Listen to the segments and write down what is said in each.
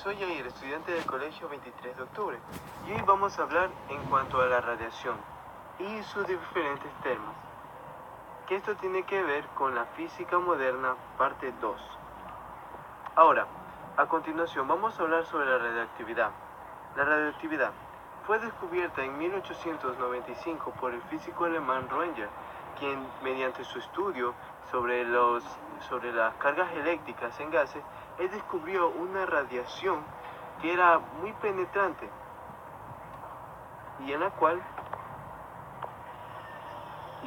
soy Jair, estudiante del colegio 23 de octubre, y hoy vamos a hablar en cuanto a la radiación y sus diferentes temas, que esto tiene que ver con la física moderna, parte 2. Ahora, a continuación vamos a hablar sobre la radioactividad. La radioactividad fue descubierta en 1895 por el físico alemán Röntgen, quien mediante su estudio sobre las cargas eléctricas en gases, él descubrió una radiación que era muy penetrante y en la cual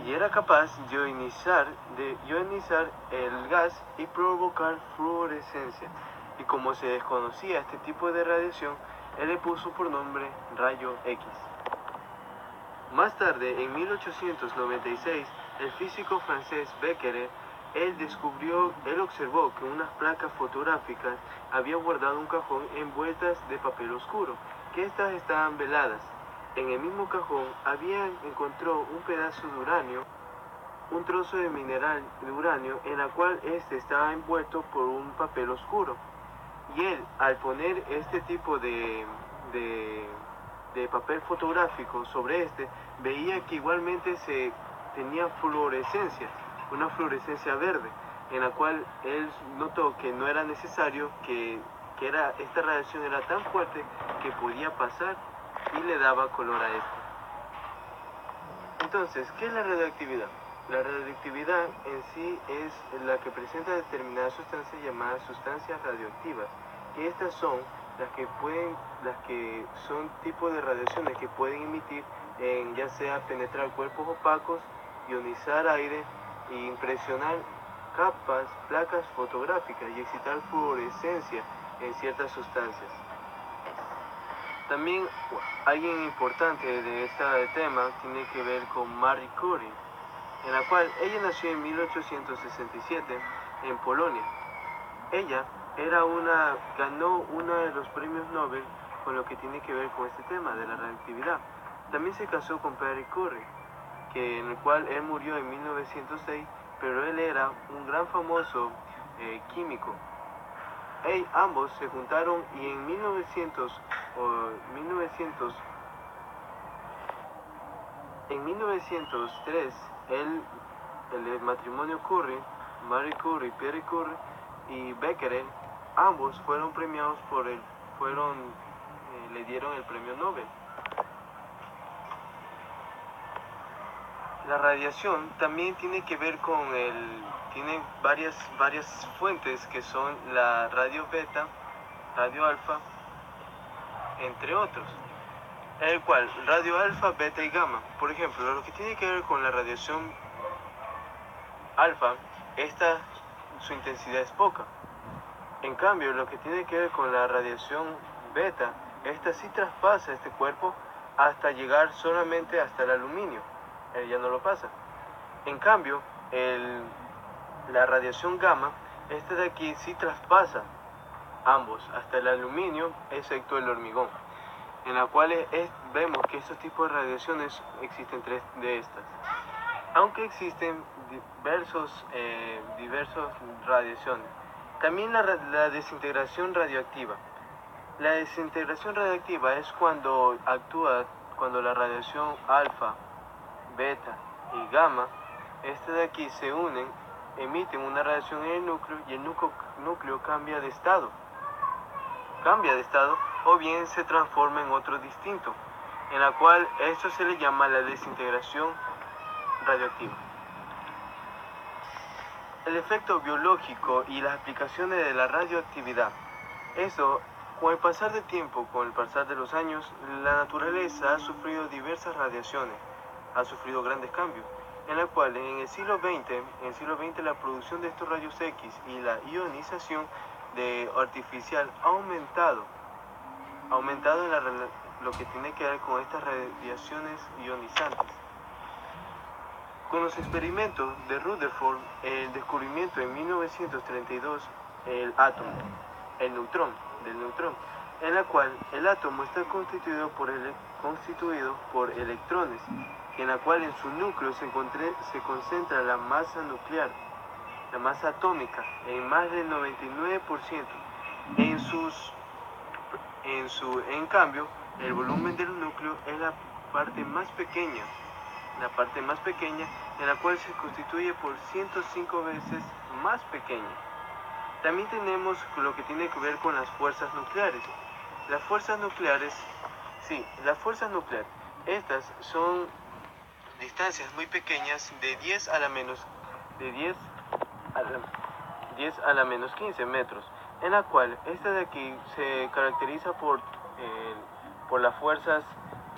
era capaz de ionizar el gas y provocar fluorescencia. Y como se desconocía este tipo de radiación, él le puso por nombre rayo X. Más tarde, en 1896, el físico francés Becquerel, él observó que unas placas fotográficas habían guardado un cajón envueltas de papel oscuro, que estas estaban veladas. En el mismo cajón encontró un pedazo de uranio, un trozo de mineral de uranio, en la cual este estaba envuelto por un papel oscuro. Y él, al poner este tipo de papel fotográfico sobre veía que igualmente se tenía fluorescencia, una fluorescencia verde, en la cual él notó que no era necesario, esta radiación era tan fuerte que podía pasar y le daba color a esto. Entonces, ¿qué es la radioactividad? La radioactividad en sí es la que presenta determinadas sustancias llamadas sustancias radioactivas, que estas son las que son tipos de radiaciones que pueden emitir ya sea penetrar cuerpos opacos, ionizar aire e impresionar capas, placas fotográficas y excitar fluorescencia en ciertas sustancias. También alguien importante de este tema tiene que ver con Marie Curie, en la cual ella nació en 1867 en Polonia. Ella ganó uno de los premios Nobel con lo que tiene que ver con este tema de la radioactividad. También se casó con Pierre Curie, en el cual él murió en 1906, pero él era un gran famoso químico. Ambos se juntaron y en 1903 el matrimonio Curie, Marie Curie, Pierre Curie y Becquerel, ambos fueron premiados le dieron el premio Nobel. La radiación también tiene que ver tiene varias fuentes que son la radio beta, radio alfa, entre otros. El cual, radio alfa, beta y gamma. Por ejemplo, lo que tiene que ver con la radiación alfa, su intensidad es poca. En cambio, lo que tiene que ver con la radiación beta, esta sí traspasa este cuerpo hasta llegar solamente hasta el aluminio. Ya no lo pasa. En cambio, la radiación gamma, esta de aquí sí traspasa ambos, hasta el aluminio, excepto el hormigón, en la cual vemos que estos tipos de radiaciones existen tres de estas. Aunque existen diversas radiaciones. También la desintegración radioactiva. La desintegración radioactiva es cuando la radiación alfa, beta y gamma, de aquí se unen, emiten una radiación en el núcleo y el núcleo cambia de estado o bien se transforma en otro distinto, en la cual esto se le llama la desintegración radioactiva. El efecto biológico y las aplicaciones de la radioactividad. Con el pasar del tiempo, con el pasar de los años, la naturaleza ha sufrido diversas radiaciones, ha sufrido grandes cambios, en la cual en el siglo XX la producción de estos rayos X y la ionización artificial ha aumentado en lo que tiene que ver con estas radiaciones ionizantes. Con los experimentos de Rutherford, el descubrimiento en 1932 del neutrón, en la cual el átomo está constituido por electrones, en la cual en su núcleo se concentra la masa nuclear, la masa atómica, en más del 99%. En sus En cambio, el volumen del núcleo es la parte más pequeña en la cual se constituye por 105 veces más pequeña. También tenemos lo que tiene que ver con las fuerzas nucleares. Las fuerzas nucleares, estas son distancias muy pequeñas de 10 a la menos 15 metros, en la cual esta de aquí se caracteriza por las fuerzas,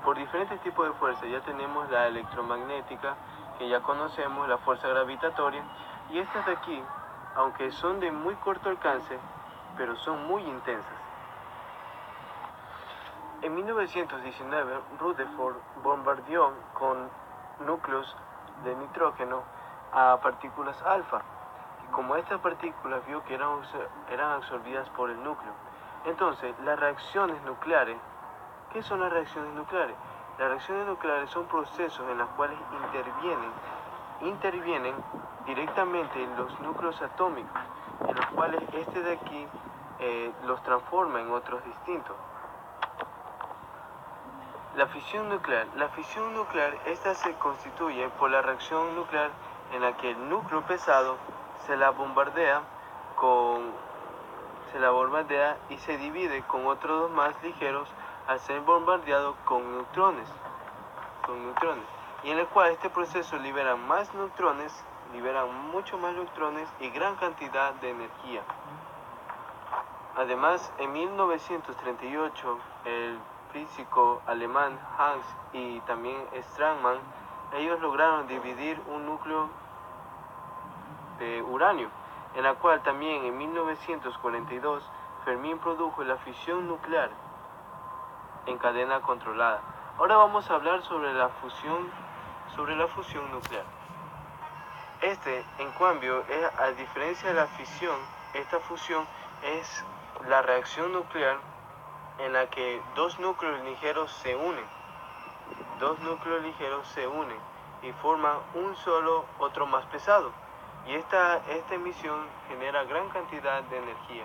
por diferentes tipos de fuerzas. Ya tenemos la electromagnética, que ya conocemos, la fuerza gravitatoria, y estas de aquí, aunque son de muy corto alcance, pero son muy intensas. En 1919, Rutherford bombardeó con núcleos de nitrógeno a partículas alfa, y como estas partículas vio que eran absorbidas por el núcleo. Entonces, las reacciones nucleares, ¿qué son las reacciones nucleares? Las reacciones nucleares son procesos en los cuales intervienen directamente en los núcleos atómicos, en los cuales este de aquí los transforma en otros distintos. La fisión nuclear, esta se constituye por la reacción nuclear en la que el núcleo pesado se la bombardea y se divide con otros dos más ligeros al ser bombardeado con neutrones, y en el cual este proceso libera mucho más neutrones y gran cantidad de energía. Además, en 1938, el físico alemán Hans y también Strangman, ellos lograron dividir un núcleo de uranio, en la cual también en 1942 Fermín produjo la fisión nuclear en cadena controlada. Ahora vamos a hablar sobre la fusión nuclear. En cambio, a diferencia de la fisión, esta fusión es la reacción nuclear en la que dos núcleos ligeros se unen y forman un solo otro más pesado, y esta emisión genera gran cantidad de energía.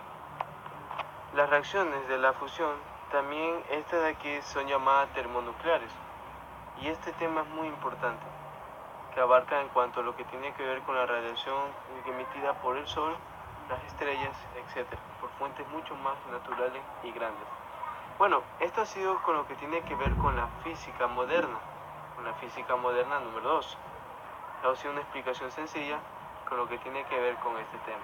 Las reacciones de la fusión, también estas de aquí, son llamadas termonucleares, y este tema es muy importante, que abarca en cuanto a lo que tiene que ver con la radiación emitida por el Sol, las estrellas, etc., por fuentes mucho más naturales y grandes. Bueno, esto ha sido con lo que tiene que ver con la física moderna número 2. Ha sido una explicación sencilla con lo que tiene que ver con este tema.